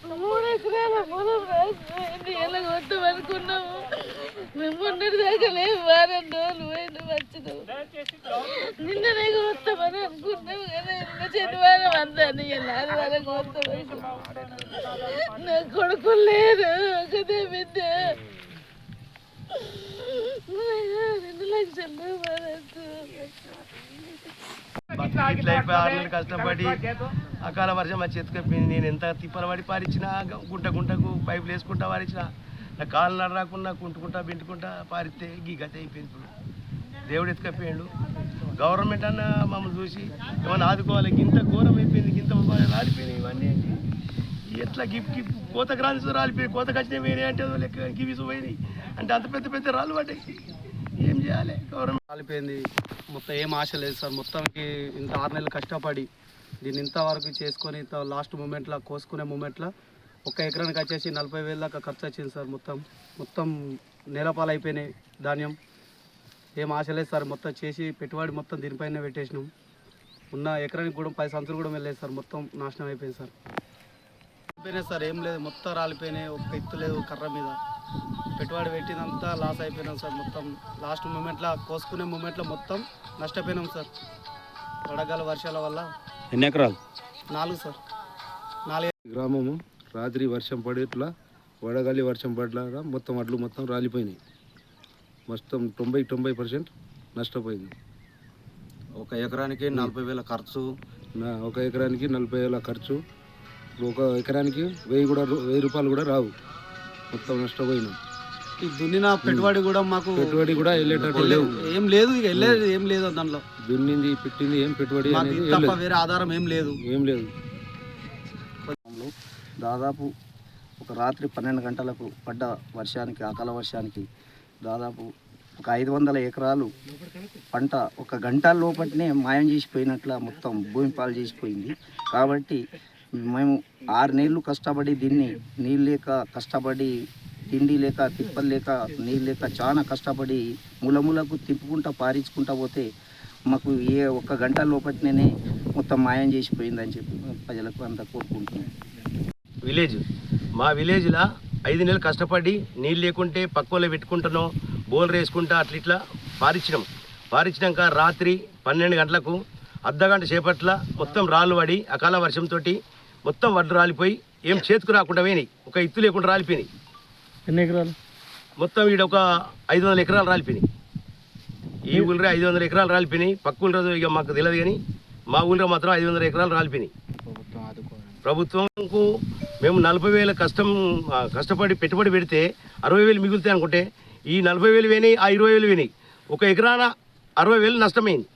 3 ఎకరాల పొలం రాసిపోయింది. ఎలా కొట్టమనుకున్నాము మేము. మొన్నటి దాకా లేవు, వారం రోజులు పోయింది వచ్చినాము. నిన్ననే కొత్తామని అనుకున్నాము కదా, నిన్న శనివారం అందాన్ని ఆదివారం కొత్తాము. నా కొడుకు లేరు, ఒకదే బిడ్డ. 2 లక్షలు కష్టపడి అకాల వర్షం వచ్చి ఎత్తుకపోయింది. నేను ఎంత తిప్పల పడి పారిచ్చినా, గుంటకు పైపులు వేసుకుంటా పారిచ్చినా, నా కాళ్ళు నడరాకుండా కుంటుకుంటా బింటుకుంటా పారిస్తే గీ గత అయిపోయింది. ఇప్పుడు దేవుడు ఎత్తుకపోయాడు. గవర్నమెంట్ అన్న మమ్మల్ని చూసి ఏమన్నా ఆదుకోవాలి. ఇంత ఘోరం అయిపోయింది, ఇంత రాలిపోయినాయి ఇవన్నీ. ఎట్లా కోతకు రాని రాలిపోయి, కోతకు వచ్చినవి వేరే అంటే లెక్క గివిసు పోయినాయి అంటే అంత పెద్ద పెద్ద రాళ్ళు పడ్డాయి. ఏం చేయాలి? గవర్నమెంట్ రాలిపోయింది. మొత్తం ఏం ఆశ లేదు సార్. మొత్తానికి ఇంత 6 నెలలు కష్టపడి దీన్ని ఇంతవరకు చేసుకొని ఇంత లాస్ట్ మూమెంట్లో కోసుకునే మూమెంట్లో 1 ఎకరానికి వచ్చేసి 40,000 దాకా ఖర్చు వచ్చింది సార్. మొత్తం నేలపాలు అయిపోయినాయి ధాన్యం. ఏం ఆశ లేదు సార్. మొత్తం చేసి పెట్టుబడి మొత్తం దీనిపైన పెట్టేసినాం. ఉన్న ఎకరానికి కూడా 10 సంచులు కూడా వెళ్ళలేదు సార్. మొత్తం నాశనం అయిపోయింది సార్. అయిపోయినాయి సార్. ఏం లేదు, మొత్తం రాలిపోయినాయి. ఒక ఎత్తు లేదు కర్ర మీద. పెట్టుబడి పెట్టినంతా లాస్ అయిపోయినాం సార్. మొత్తం లాస్ట్ మూమెంట్లో కోసుకునే మూమెంట్లో మొత్తం నష్టపోయినాం సార్. వడగాల వర్షాల వల్ల. ఎన్ని ఎకరాలు? 4 సార్. 4 గ్రామము రాత్రి వర్షం పడేట్లా, వడగాలి వర్షం పడలాగా మొత్తం అడ్లు మొత్తం రాలిపోయినాయి. మొత్తం 90% నష్టపోయింది. 1 ఎకరానికి 40,000 ఖర్చు. 1 ఎకరానికి 40,000 ఖర్చు. 1 ఎకరానికి 1000 రూపాయలు కూడా రావు. మొత్తం నష్టపోయినాం. ఈ దున్నిన పెట్టుబడి కూడా మాకు వెళ్ళేటట్టు లేవు. ఏం లేదు, ఇక వెళ్ళేది ఏం లేదు. దాంట్లో దున్నింది పెట్టింది ఏం పెట్టుబడి తప్ప వేరే ఆధారం ఏం లేదు. దాదాపు ఒక రాత్రి 12 గంటలకు పడ్డ వర్షానికి, అకాల వర్షానికి దాదాపు ఒక 500 ఎకరాలు పంట 1 గంట లోపటినే మాయం చేసిపోయినట్ల మొత్తం భూమి పాలు చేసిపోయింది. కాబట్టి మేము 6 నెలలు కష్టపడి దీన్ని నీళ్ళు లేక కష్టపడి, తిండి లేక, తిప్పలు లేక, నీళ్ళు లేక చాలా కష్టపడి మూలములకు తిప్పుకుంటా పారించుకుంటా పోతే మాకు 1 గంట లోపటినే మొత్తం మాయం చేసిపోయిందని చెప్పి ప్రజలకు అంతా కోరుకుంటున్నాం. విలేజ్, మా విలేజ్లో 5 నెలలు కష్టపడి నీళ్ళు లేకుంటే పక్కలో పెట్టుకుంటున్నాం, బోర్లు వేసుకుంటా ఇట్లా పారించినాక రాత్రి 12 గంటలకు అర్ధగంట సేపట్ల మొత్తం రాళ్ళు పడి అకాల వర్షంతో మొత్తం వడ్లు రాలిపోయి ఏం చేతికి రాకుండా పోయినాయి. ఒక ఇత్తు లేకుండా రాలిపోయినాయి. ఎన్ని ఎకరాలు? మొత్తం ఈడ ఒక 500 ఎకరాలు రాలిపోయినాయి. ఈ ఊళ్ళో 500 ఎకరాలు రాలిపోయినాయి. పక్క ఊళ్ళో ఇక మాకు తెలియదు, కానీ మా ఊళ్ళో మాత్రం 500 ఎకరాలు రాలిపోయినాయి. ప్రభుత్వంకు మేము 40,000 కష్టపడి పెట్టుబడి పెడితే 60,000 మిగులుతాయి అనుకుంటే ఈ 40,000 పోయినాయి, ఆ 20,000 పోయినాయి. 1 ఎకరాన 60,000 నష్టమైంది.